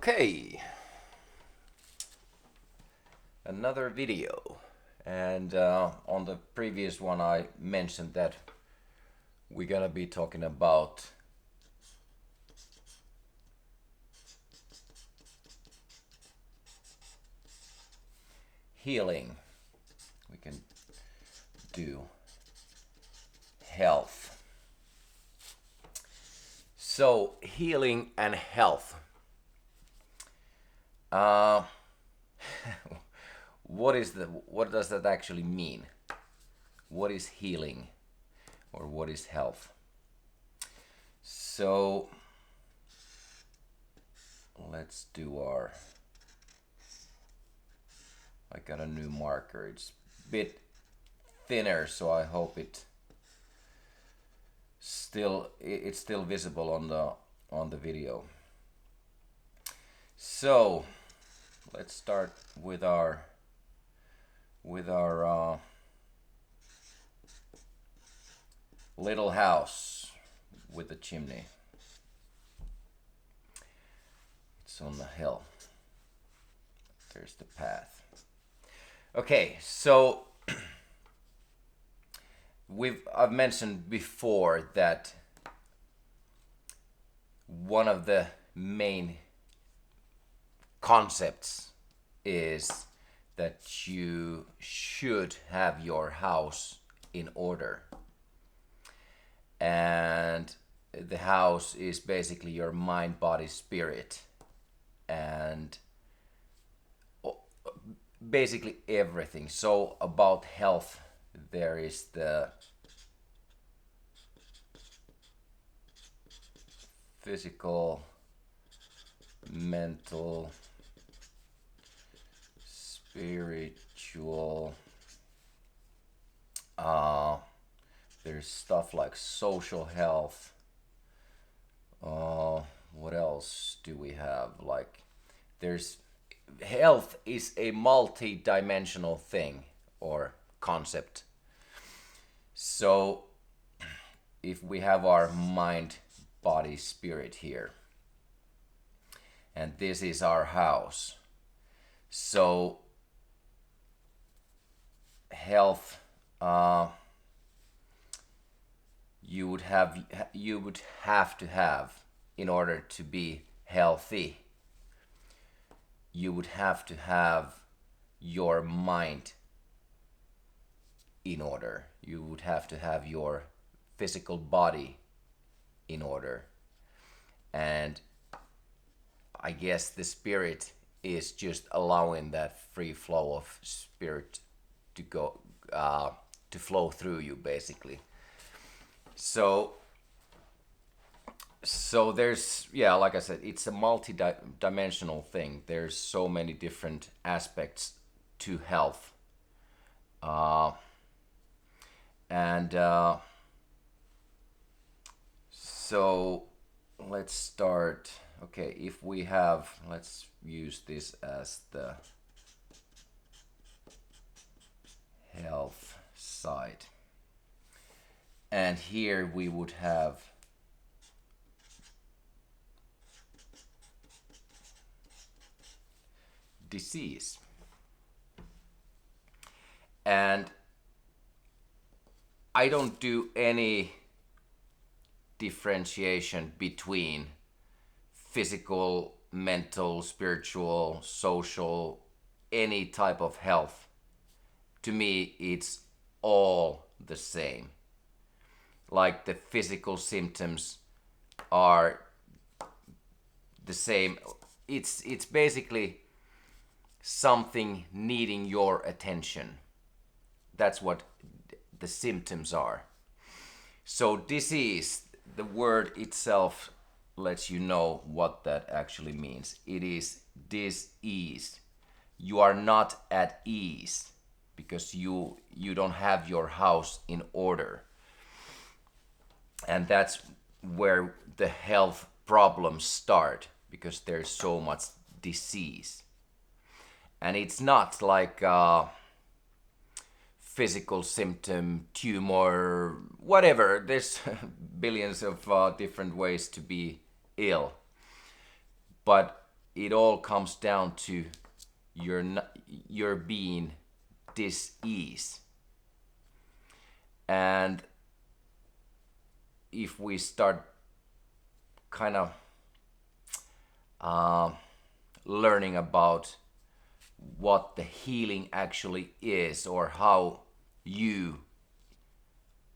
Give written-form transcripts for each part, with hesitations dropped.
Okay, another video. And on the previous one, I mentioned that we're gonna be talking about healing. We can do health. So, healing and health. Uh, what does that actually mean? What is healing or what is health? So let's do our I got a new marker. It's a bit thinner, so I hope it's still visible on the video. So let's start with our little house with the chimney. It's on the hill. There's the path. Okay, so I've mentioned before that one of the main concepts is that you should have your house in order. And the house is basically your mind, body, spirit, and basically everything. So about health, there is the physical, mental, spiritual. There's stuff like social health. What else do we have? Like, there's health is a multi-dimensional thing or concept. So if we have our mind, body, spirit here, and this is our house, so health, you would have to have, in order to be healthy, you would have to have your mind in order. You would have to have your physical body in order. And I guess the spirit is just allowing that free flow of spirit to go to flow through you, basically. So there's, yeah, like I said, it's a multi-dimensional thing. There's so many different aspects to health. And so let's start. Okay, if we have, let's use this as the health side. And here we would have disease. And I don't do any differentiation between physical, mental, spiritual, social, any type of health. To me, it's all the same. Like, the physical symptoms are the same. It's basically something needing your attention. That's what the symptoms are. So disease, the word itself lets you know what that actually means. It is dis-ease. You are not at ease because you don't have your house in order. And that's where the health problems start, because there's so much disease. And it's not like physical symptom, tumor, whatever. There's billions of different ways to be ill. But it all comes down to your being dis-ease. And if we start kind of uh, learning about what the healing actually is, or how you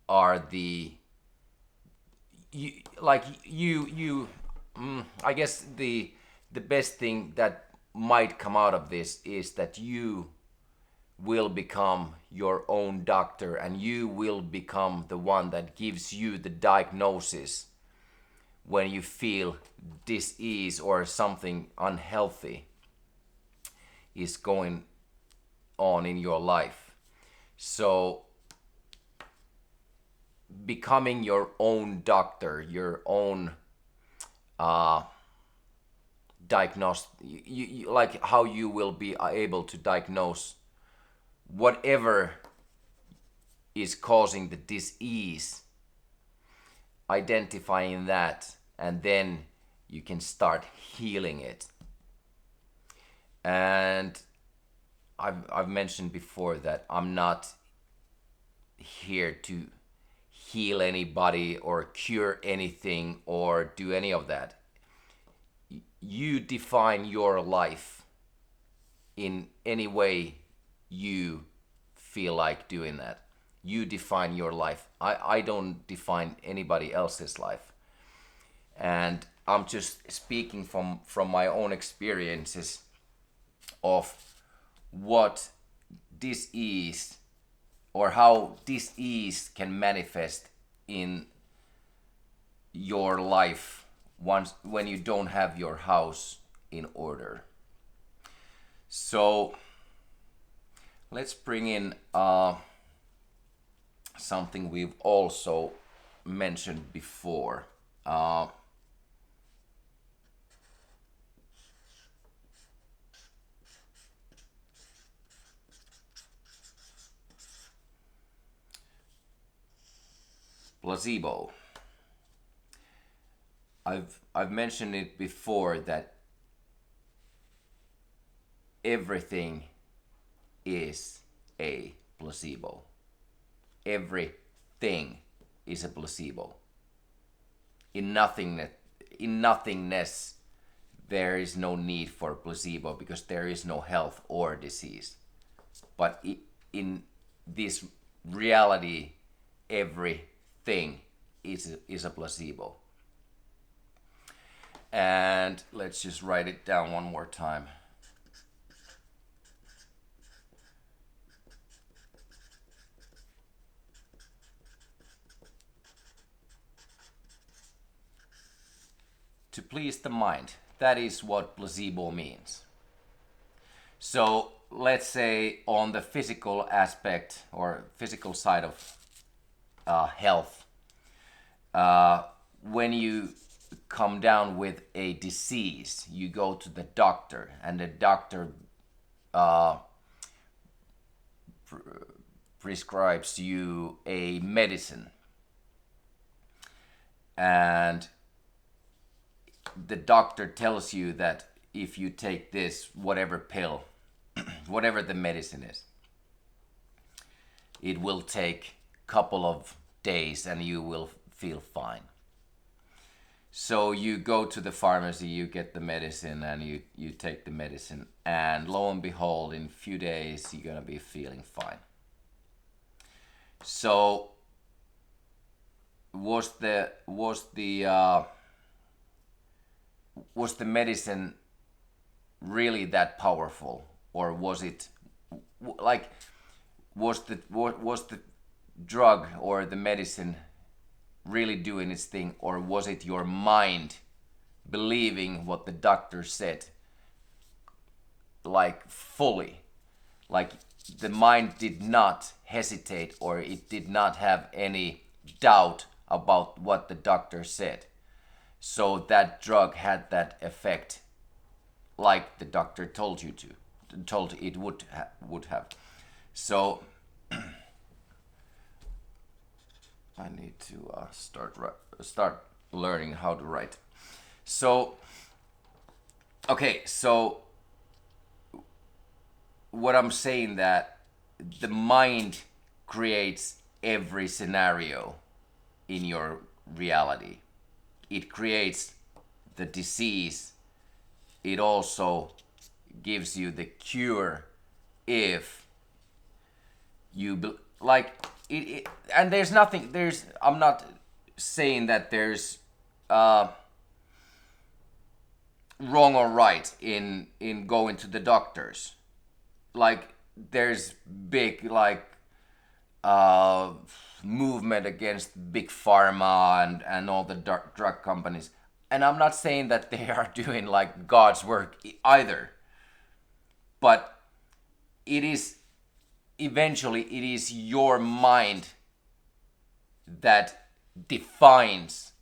are the you like you I guess the best thing that might come out of this is that you will become your own doctor, and you will become the one that gives you the diagnosis when you feel disease or something unhealthy is going on in your life. So becoming your own doctor, your own diagnose, like how you will be able to diagnose whatever is causing the disease, identifying that, and then you can start healing it. And I've mentioned before that I'm not here to heal anybody or cure anything or do any of that. You define your life in any way you feel like doing that. You define your life. I don't define anybody else's life. And I'm just speaking from my own experiences of what disease, or how disease can manifest in your life once when you don't have your house in order. So let's bring in something we've also mentioned before. Placebo. I've mentioned it before that everything is a placebo. Everything is a placebo. In nothingness, there is no need for placebo because there is no health or disease. But in this reality, everything is a placebo. And let's just write it down one more time. To please the mind. That is what placebo means. So let's say on the physical aspect or physical side of health, when you come down with a disease, you go to the doctor, and the doctor prescribes you a medicine. And the doctor tells you that if you take this, whatever pill, whatever the medicine is, it will take a couple of days and you will feel fine. So you go to the pharmacy, you get the medicine, and you take the medicine, and lo and behold, in a few days you're gonna be feeling fine. So was the medicine really that powerful, or was it like was the drug or the medicine really doing its thing, or was it your mind believing what the doctor said, like fully, like the mind did not hesitate, or it did not have any doubt about what the doctor said, so that drug had that effect like the doctor told it would have. So I need to start learning how to write. So Okay, so what I'm saying that the mind creates every scenario in your reality. It creates the disease. It also gives you the cure if like it, and there's nothing there's I'm not saying that there's uh wrong or right in going to the doctors. Like there's big like uh movement against big pharma and all the drug companies, and I'm not saying that they are doing like God's work either, but it is eventually it is your mind that defines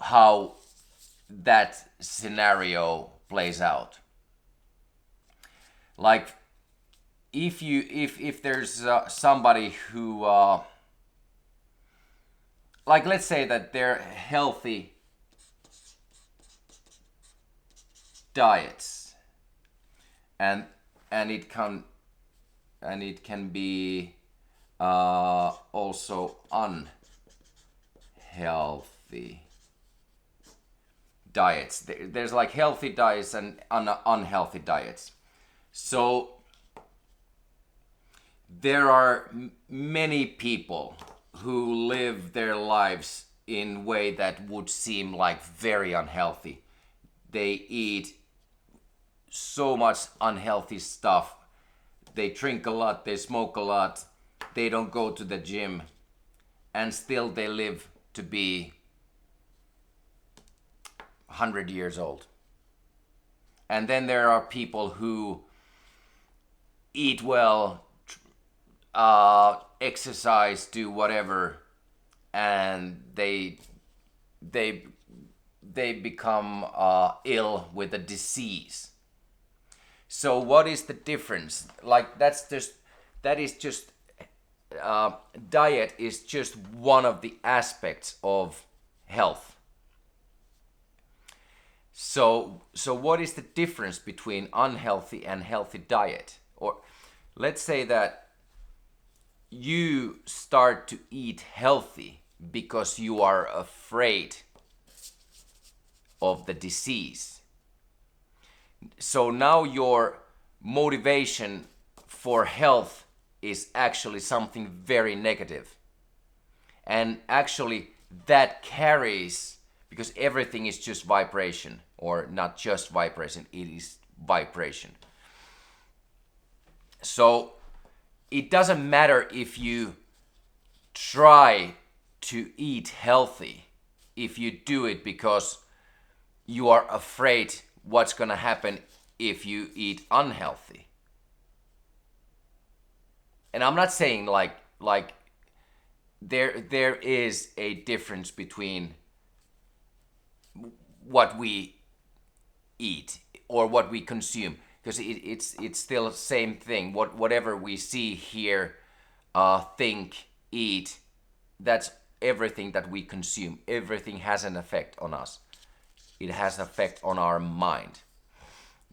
how that scenario plays out. Like if there's somebody who like let's say that they're healthy diets, and and it can be also unhealthy diets. There's like healthy diets and unhealthy diets. So there are many people who live their lives in a way that would seem like very unhealthy. They eat so much unhealthy stuff. They drink a lot, they smoke a lot, they don't go to the gym, and still they live to be 100 years old. And then there are people who eat well, exercise, do whatever, and they they become ill with a disease. So what is the difference? Like that is just diet is just one of the aspects of health. So what is the difference between unhealthy and healthy diet? Or let's say that you start to eat healthy because you are afraid of the disease. So now your motivation for health is actually something very negative. And actually, that carries, because everything is just vibration, or not just vibration, it is vibration. So it doesn't matter if you try to eat healthy, if you do it because you are afraid what's going to happen if you eat unhealthy. And I'm not saying like there is a difference between what we eat or what we consume, because it's still the same thing. Whatever we see, hear, think, eat, that's everything that we consume. Everything has an effect on us. It has an effect on our mind,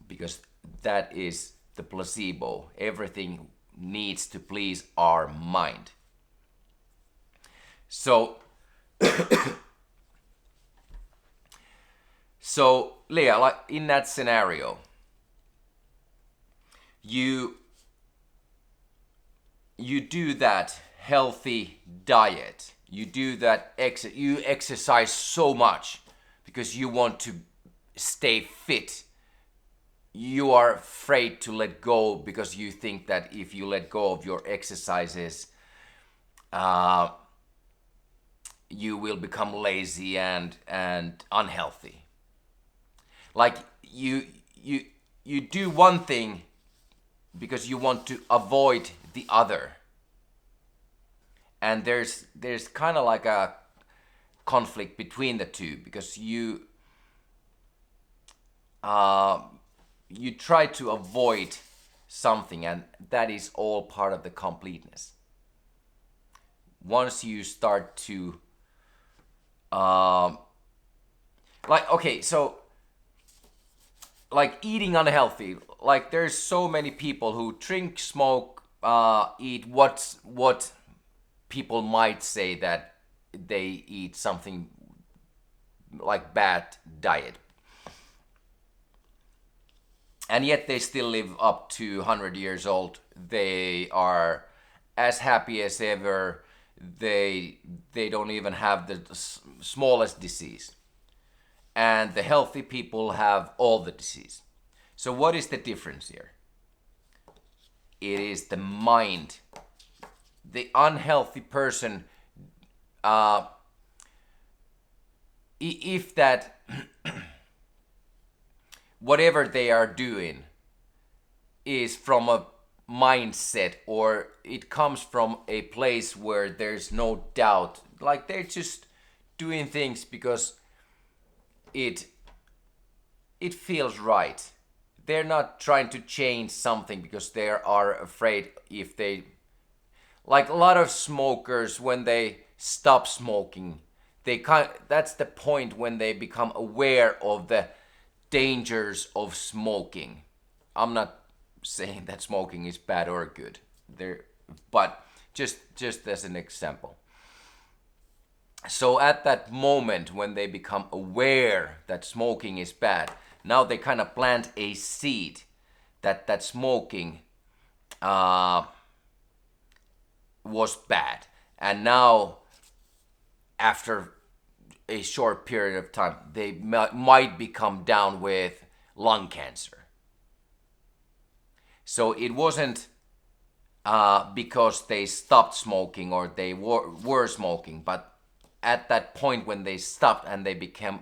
because that is the placebo. Everything needs to please our mind. So so Leah, like in that scenario, you you do that healthy diet, you do that you exercise so much because you want to stay fit. You are afraid to let go because you think that if you let go of your exercises, uh, you will become lazy and unhealthy. Like you you do one thing because you want to avoid the other, and there's kind of like a conflict between the two, because uh, you try to avoid something, and that is all part of the completeness. Once you start to like, okay, so like eating unhealthy. Like there's so many people who drink, smoke, eat what people might say that they eat something like bad diet, and yet they still live up to 100 years old. They are as happy as ever. They don't even have the smallest disease, and the healthy people have all the disease. So what is the difference here? It is the mind. The unhealthy person, uh, if that whatever they are doing is from a mindset, or it comes from a place where there's no doubt, like they're just doing things because it it feels right. They're not trying to change something because they are afraid if they, like a lot of smokers, when they stop smoking, that's the point when they become aware of the dangers of smoking. I'm not saying that smoking is bad or good there, but just as an example. So at that moment when they become aware that smoking is bad, now they kind of plant a seed that smoking uh, was bad. And now, after a short period of time, they might become down with lung cancer. So it wasn't because they stopped smoking or they were smoking, but at that point when they stopped and they became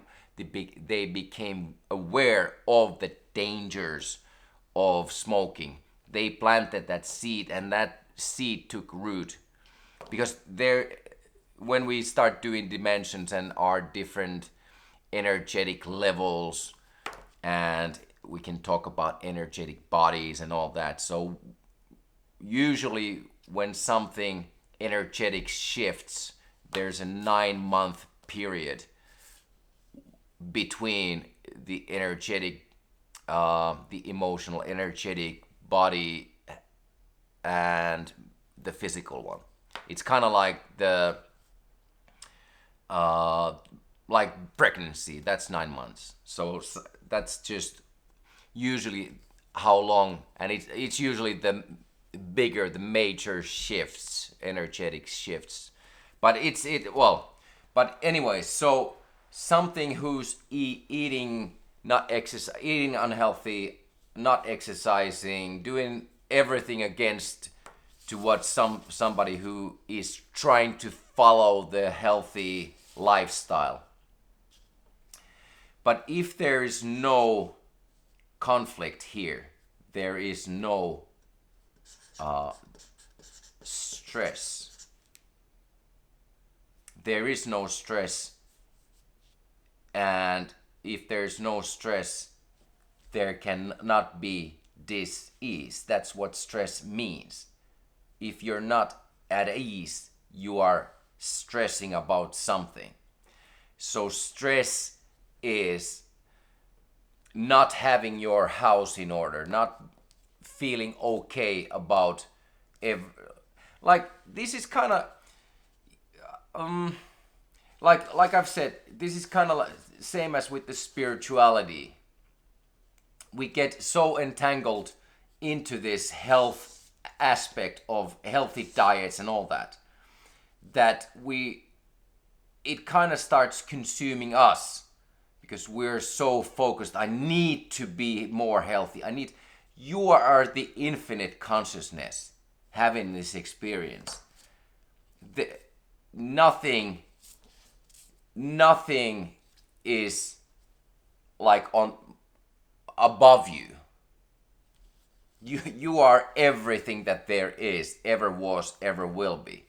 aware of the dangers of smoking, they planted that seed, and that seed took root. Because there, when we start doing dimensions and our different energetic levels, and we can talk about energetic bodies and all that. So usually when something energetic shifts, there's a 9-month period between the energetic, the emotional, energetic body and the physical one. It's kind of like the like pregnancy. That's 9 months. So that's just usually how long, and it's usually the bigger, the major shifts, energetic shifts. But but anyway, so something who's eating, not exercise, eating unhealthy, not exercising, doing everything against to what somebody who is trying to follow the healthy lifestyle. But if there is no conflict here, there is no stress. There is no stress, and if there's no stress, there cannot be dis-ease. That's what stress means. If you're not at ease, you are stressing about something. So stress is not having your house in order, not feeling okay about like this is kind of like I've said, this is kind of like, same as with the spirituality. We get so entangled into this health aspect of healthy diets and all that, that it kind of starts consuming us, because we're so focused. I need to be more healthy. You are the infinite consciousness having this experience. Nothing is like on above you. You are everything that there is, ever was, ever will be.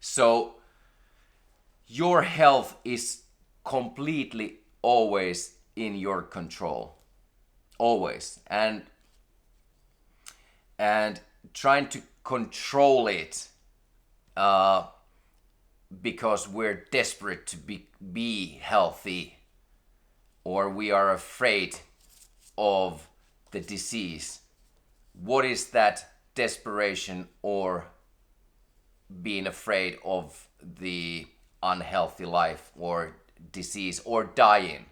So your health is completely always in your control, always. And trying to control it because we're desperate to be healthy, or we are afraid of the disease? What is that desperation or being afraid of the unhealthy life or disease or dying?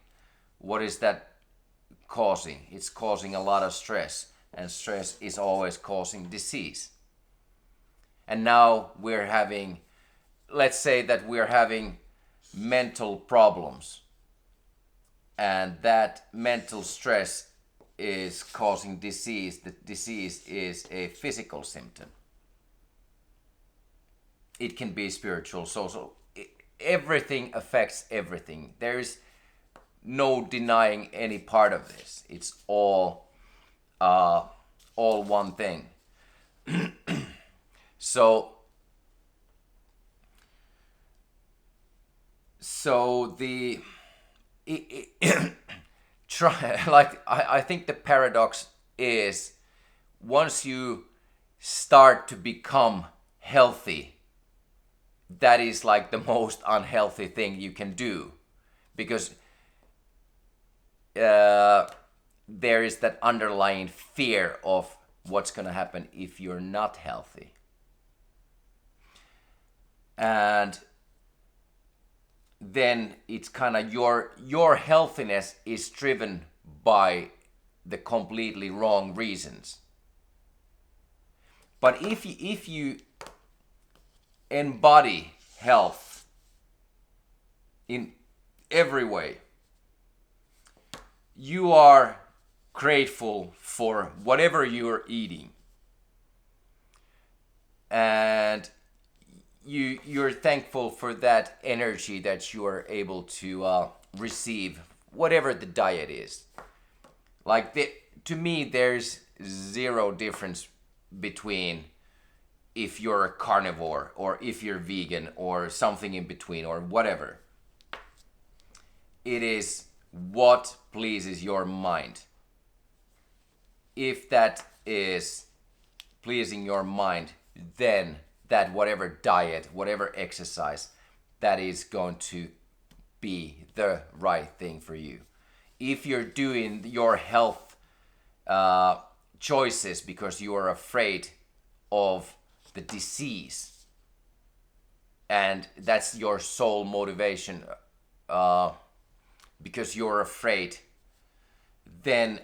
What is that causing? It's causing a lot of stress, and stress is always causing disease. And now we're having, let's say that we're having mental problems, and that mental stress is causing disease. The disease is a physical symptom. It can be spiritual, social. Everything affects everything. There is no denying any part of this. It's all one thing. So the try like I think the paradox is, once you start to become healthy, that is like the most unhealthy thing you can do, because there is that underlying fear of what's going to happen if you're not healthy. And then it's kind of your healthiness is driven by the completely wrong reasons. But if you embody health in every way, you are grateful for whatever you're eating, and you're thankful for that energy that you are able to receive, whatever the diet is. Like to me, there's zero difference between if you're a carnivore or if you're vegan or something in between or whatever. It is what pleases your mind. If that is pleasing your mind, then that whatever diet, whatever exercise, that is going to be the right thing for you. If you're doing your health choices because you are afraid of the disease, and that's your sole motivation, because you're afraid, then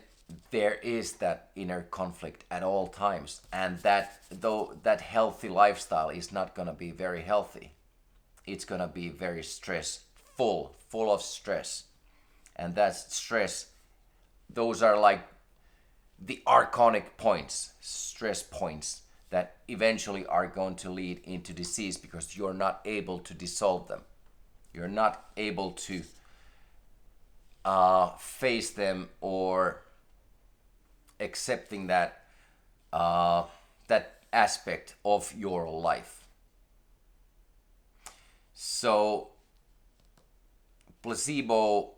there is that inner conflict at all times, and that healthy lifestyle is not going to be very healthy. It's going to be very full of stress. And that stress, those are like the archonic points, stress points, that eventually are going to lead into disease because you're not able to dissolve them. You're not able to face them, or accepting that that aspect of your life. So placebo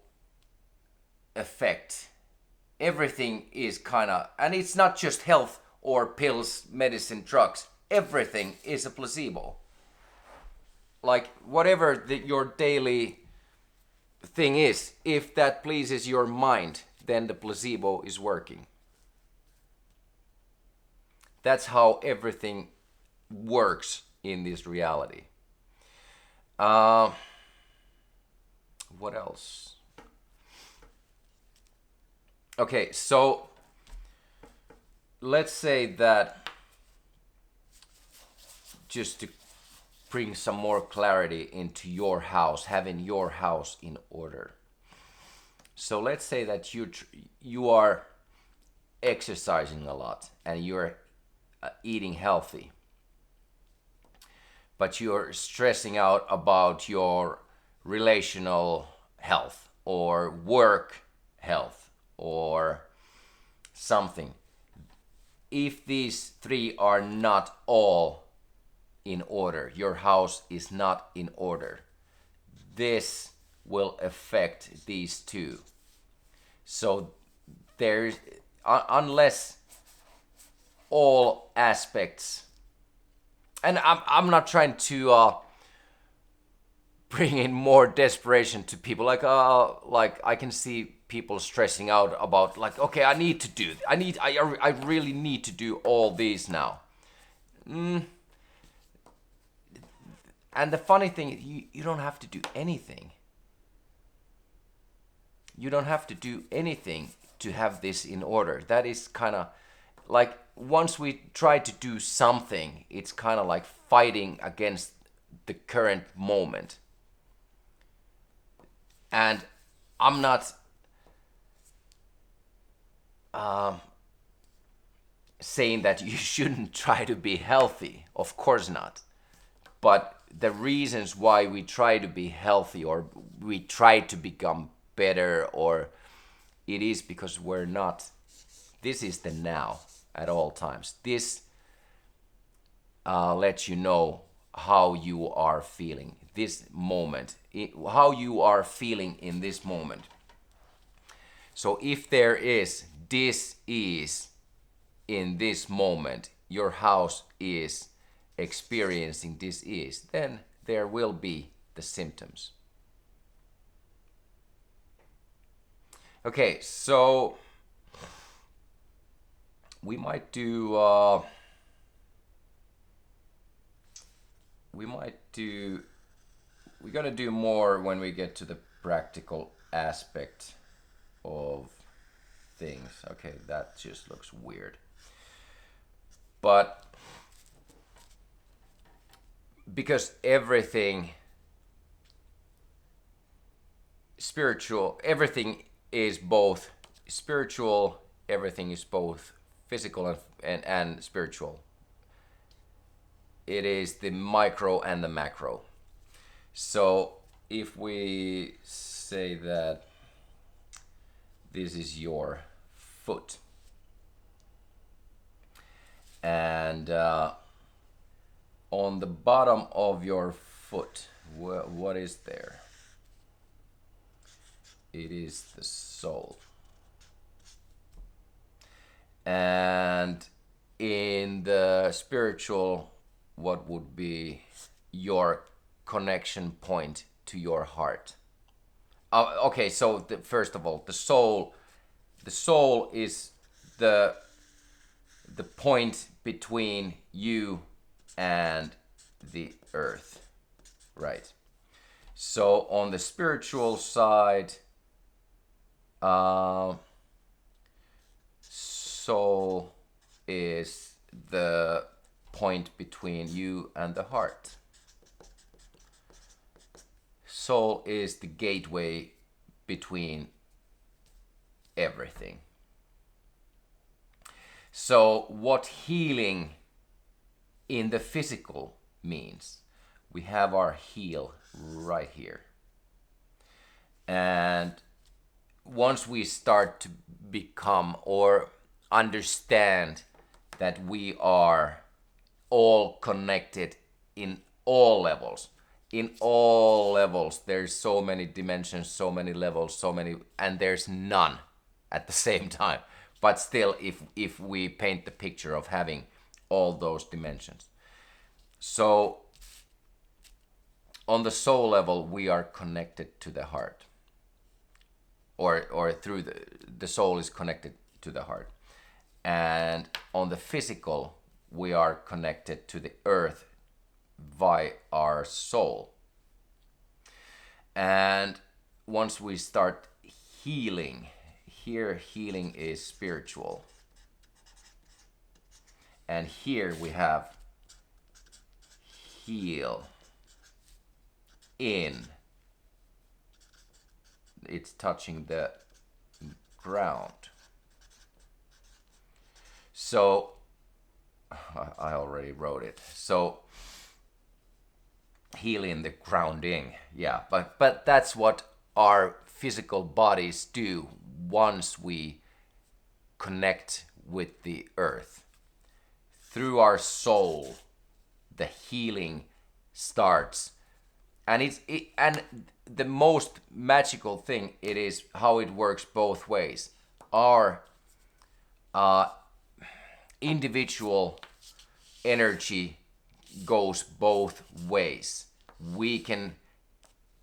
effect, everything is kind of, and it's not just health or pills, medicine, drugs. Everything is a placebo. Like whatever your daily thing is, if that pleases your mind, then the placebo is working. That's how everything works in this reality. What else? Okay, so let's say that, just to bring some more clarity into your house, having your house in order. So let's say that you are exercising a lot and you're eating healthy, but you're stressing out about your relational health or work health or something. If these three are not all in order, your house is not in order, this will affect these two. So there's, unless all aspects, and I'm not trying to bring in more desperation to people, like I can see people stressing out about like, okay, I really need to do all these now. And the funny thing is, you don't have to do anything. You don't have to do anything to have this in order. That is kind of like, once we try to do something, it's kind of like fighting against the current moment. And I'm not saying that you shouldn't try to be healthy. Of course not. But the reasons why we try to be healthy, or we try to become better, or it is because we're not. This is the now at all times. This lets you know how you are feeling this moment, how you are feeling in this moment. So if there is dis-ease in this moment, your house is experiencing dis-ease, then there will be the symptoms. Okay, so we might do we're gonna do more when we get to the practical aspect of things. Okay, that just looks weird. But because everything spiritual, everything is both spiritual, everything is both physical and spiritual. It is the micro and the macro. So if we say that this is your foot, and on the bottom of your foot, what is there? It is the soul. And in the spiritual, what would be your connection point to your heart? Okay, so first of all, the soul is the point between you and the earth, right? So on the spiritual side, soul is the point between you and the heart. Soul is the gateway between everything. So what healing in the physical means, we have our heel right here. And once we start to become or understand that we are all connected in all levels, there's so many dimensions, so many levels, and there's none at the same time. But still, if we paint the picture of having all those dimensions. So on the soul level, we are connected to the heart. Or through the soul is connected to the heart. And on the physical, we are connected to the earth via our soul. And once we start healing, here healing is spiritual. And here we have heal in. It's touching the ground. So I already wrote it. So healing the grounding, yeah. But that's what our physical bodies do once we connect with the earth. Through our soul, the healing starts. And and the most magical thing it is how it works both ways. Our individual energy goes both ways. We can,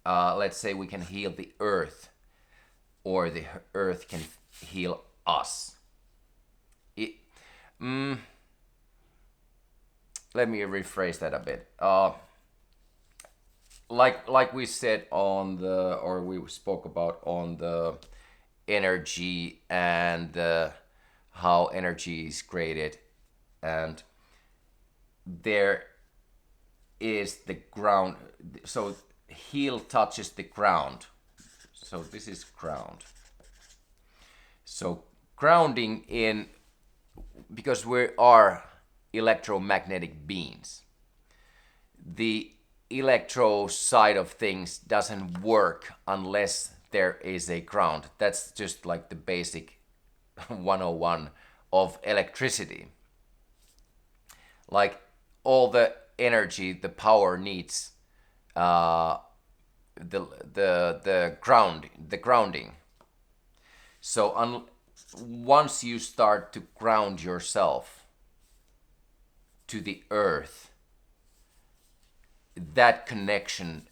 let's say, we can heal the earth, or the earth can heal us. It, mm, Let me rephrase that a bit. Like we said on the, or we spoke about on the energy and how energy is created, and there is the ground. So heel touches the ground. So this is ground. So grounding in, because we are electromagnetic beings, the electro side of things doesn't work unless there is a ground. That's just like the basic 101 of electricity. Like all the energy, the power needs uh, the grounding. So once you start to ground yourself to the earth, that connection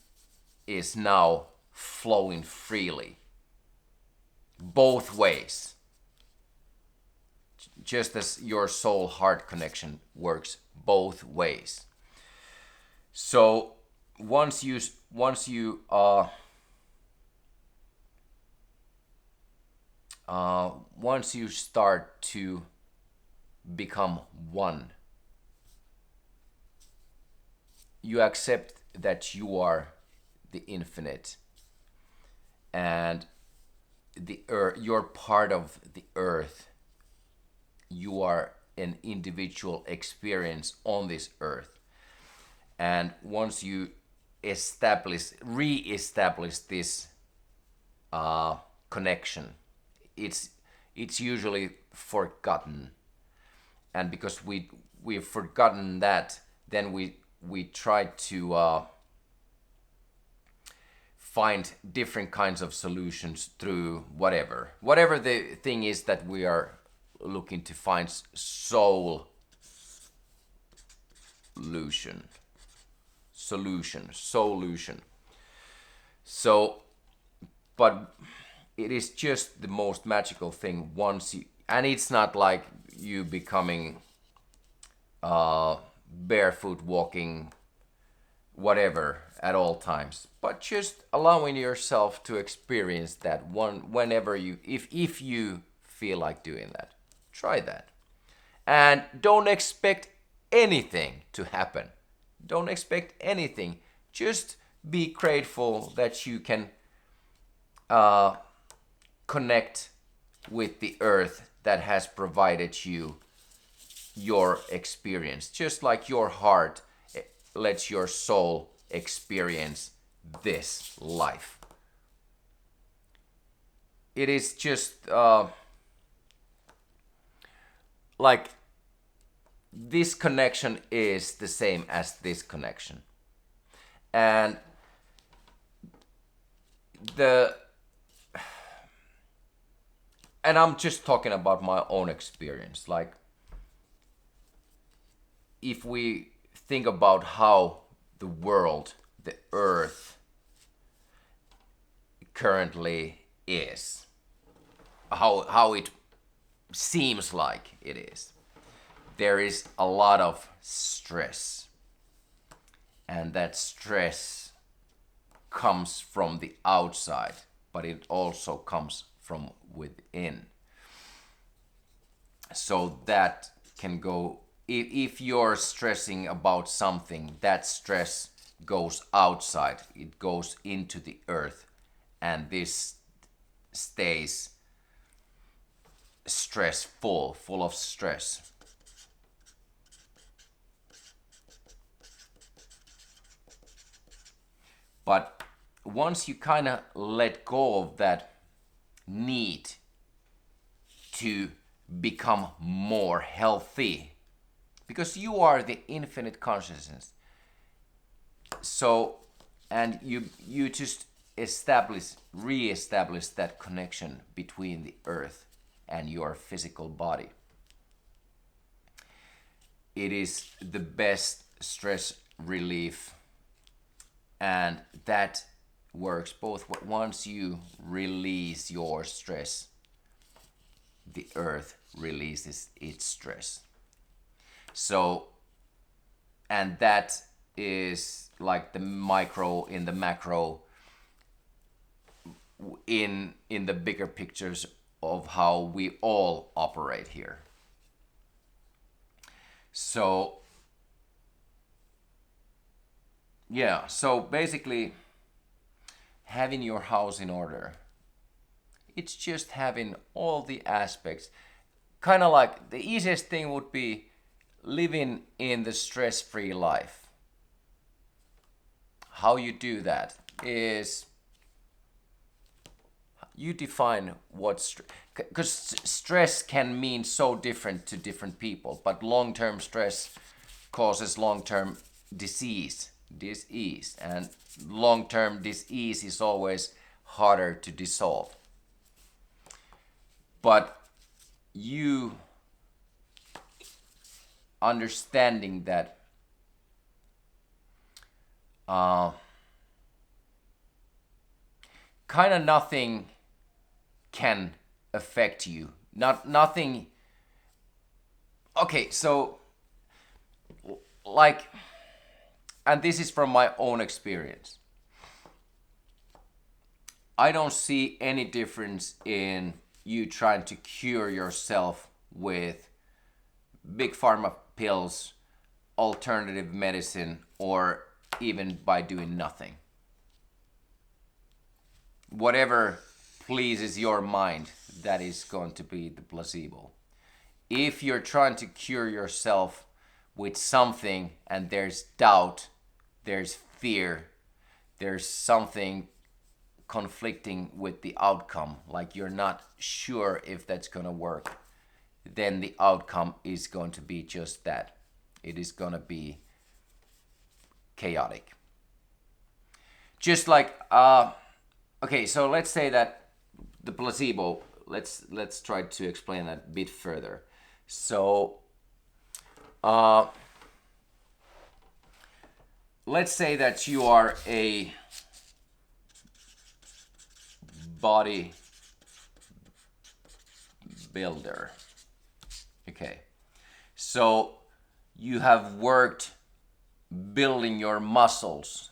is now flowing freely, both ways. Just as your soul heart connection works both ways. So once you once you start to become one, you accept that you are the infinite, and the earth, you're part of the earth. You are an individual experience on this earth. And once you re-establish this connection, it's usually forgotten. And because we've forgotten that, then we try to find different kinds of solutions through whatever the thing is that we are looking to find. Solution. So, but it is just the most magical thing once you, and it's not like you becoming barefoot walking whatever at all times, but just allowing yourself to experience that one whenever you, if you feel like doing that. Try that. And don't expect anything to happen. Don't expect anything. Just be grateful that you can connect with the earth that has provided you your experience. Just like your heart lets your soul experience this life. It is just like this connection is the same as this connection. And I'm just talking about my own experience. Like, if we think about how the world, the earth, currently is, how it seems like it is, there is a lot of stress, and that stress comes from the outside, but it also comes from within. So that can go, if you're stressing about something, that stress goes outside, it goes into the earth, and this stays full of stress. But once you kind of let go of that need to become more healthy, because you are the infinite consciousness, so, and you just re-establish that connection between the earth and your physical body. It is the best stress relief, and that works both. Once you release your stress, the earth releases its stress. So, and that is like the micro in the macro, in the bigger pictures of how we all operate here. So yeah, so basically having your house in order, it's just having all the aspects. Kind of like the easiest thing would be living in the stress-free life. How you do that is you define what, because stress can mean so different to different people, but long-term stress causes long-term disease, and long-term disease is always harder to dissolve. But you understanding that kind of nothing can affect you. Nothing. Okay, so like, and this is from my own experience. I don't see any difference in you trying to cure yourself with big pharma pills, alternative medicine, or even by doing nothing. Whatever pleases your mind, that is going to be the placebo. If you're trying to cure yourself with something and there's doubt, there's fear, there's something conflicting with the outcome, like you're not sure if that's going to work, then the outcome is going to be just that. It is going to be chaotic. Just like, okay, so let's say that the placebo, let's try to explain that a bit further. So, let's say that you are a body builder. Okay, so you have worked building your muscles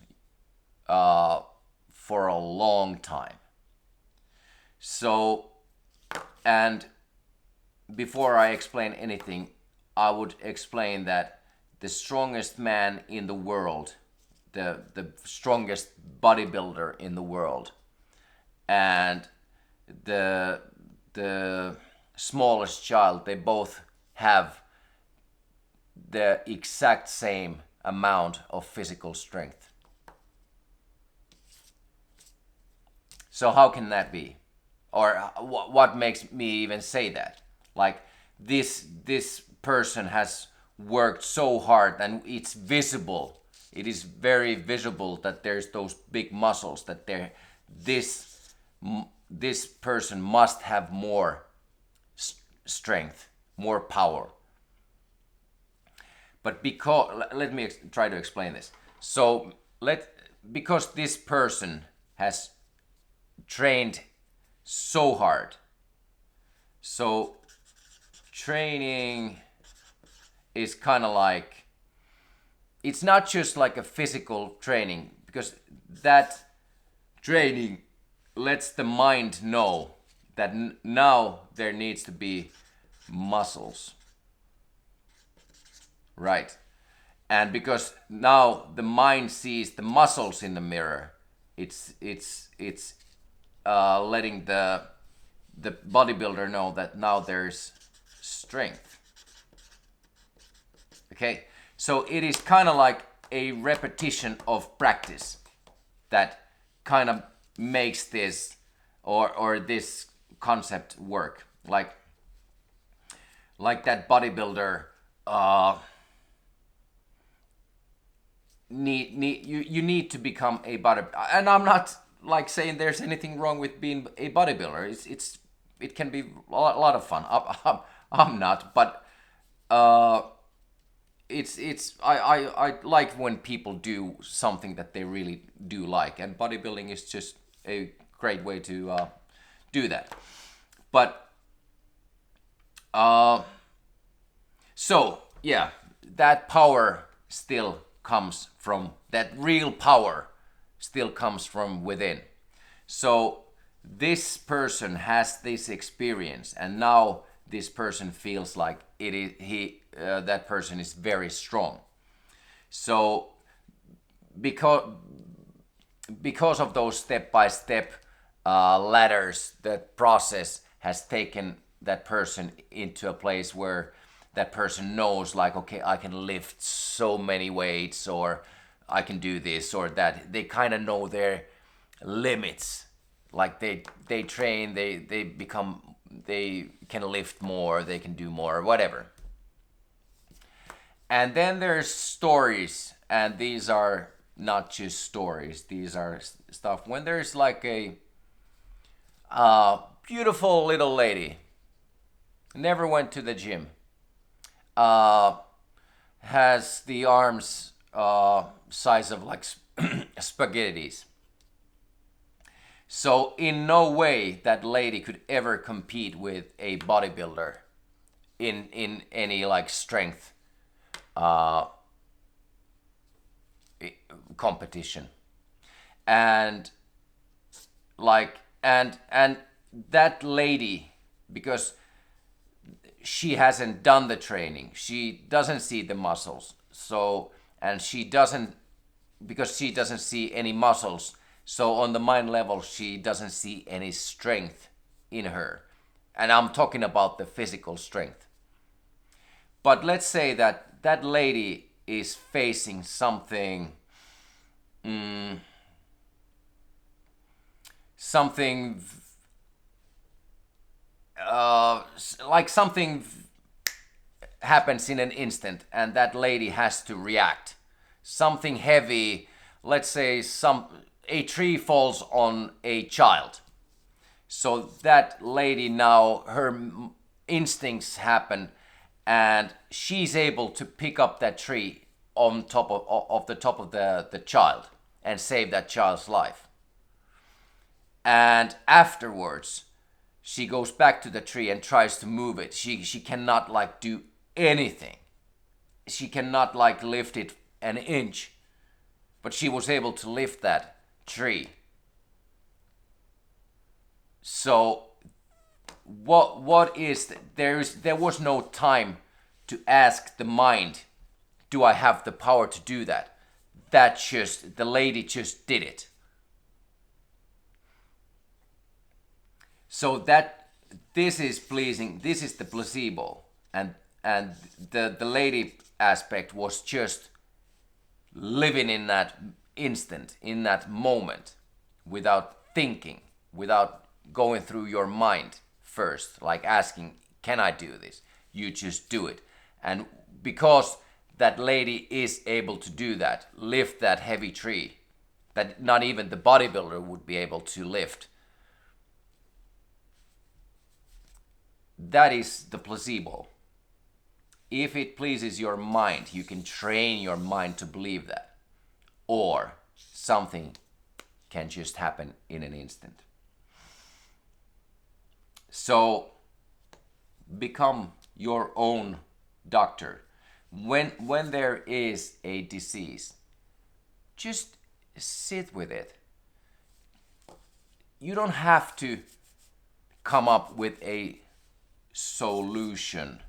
for a long time. So, and before I explain anything, I would explain that the strongest man in the world, the strongest bodybuilder in the world, and the smallest child, they both have the exact same amount of physical strength. So how can that be? Or what makes me even say that? Like, this person has worked so hard, and it's visible. It is very visible that there's those big muscles, that this person must have more strength, more power. But let me try to explain this. So because this person has trained so hard. So training is kind of like, it's not just like a physical training, because that training lets the mind know that now there needs to be muscles. Right. And because now the mind sees the muscles in the mirror, it's letting the bodybuilder know that now there's strength. Okay, so it is kind of like a repetition of practice that kind of makes this or this concept work. Like that bodybuilder you need to become a bodybuilder. And I'm not like saying there's anything wrong with being a bodybuilder. It can be a lot of fun. I'm not, but it's I like when people do something that they really do like, and bodybuilding is just a great way to do that. But so yeah, that power still comes from that real power still comes from within. So this person has this experience, and now this person feels like it is that person is very strong. So because of those step by step ladders, that process has taken that person into a place where that person knows, like, okay, I can lift so many weights, or I can do this or that. They kind of know their limits. Like they train, they become, they can lift more, they can do more, whatever. And then there's stories, and these are not just stories. These are stuff when there's like a beautiful little lady, never went to the gym, uh, has the arms size of like spaghettis. So in no way that lady could ever compete with a bodybuilder in any like strength uh, competition. And like and that lady, because she hasn't done the training, she doesn't see the muscles. So, and she doesn't, because she doesn't see any muscles, so on the mind level she doesn't see any strength in her. And I'm talking about the physical strength. But let's say that that lady is facing something, something like something happens in an instant, and that lady has to react. Something heavy, let's say a tree falls on a child. So that lady now, her instincts happen, and she's able to pick up that tree on top of the top of the child and save that child's life. And afterwards, she goes back to the tree and tries to move it. She cannot like do anything. She cannot like lift it an inch, but she was able to lift that tree. So what is there was no time to ask the mind, do I have the power to do that? That just, the lady just did it. So that, this is pleasing, this is the placebo. And the lady aspect was just living in that instant, in that moment, without thinking, without going through your mind first, like asking, can I do this? You just do it. And because that lady is able to do that, lift that heavy tree that not even the bodybuilder would be able to lift, that is the placebo. If it pleases your mind, you can train your mind to believe that. Or something can just happen in an instant. So become your own doctor. When there is a disease, just sit with it. You don't have to come up with a solution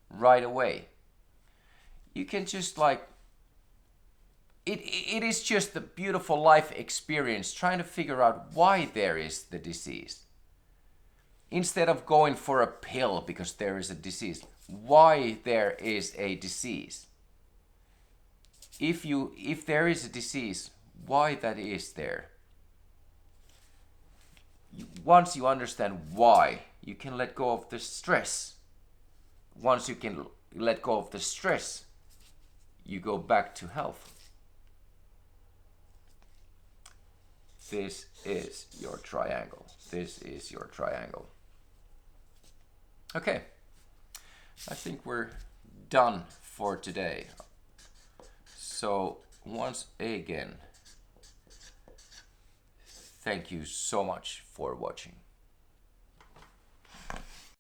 right away. You can just like, it is just a beautiful life experience trying to figure out why there is the disease. Instead of going for a pill because there is a disease, why there is a disease. If there is a disease, why that is there. Once you understand why, you can let go of the stress. Once you can let go of the stress, you go back to health. This is your triangle. This is your triangle. Okay. I think we're done for today. So once again, thank you so much for watching.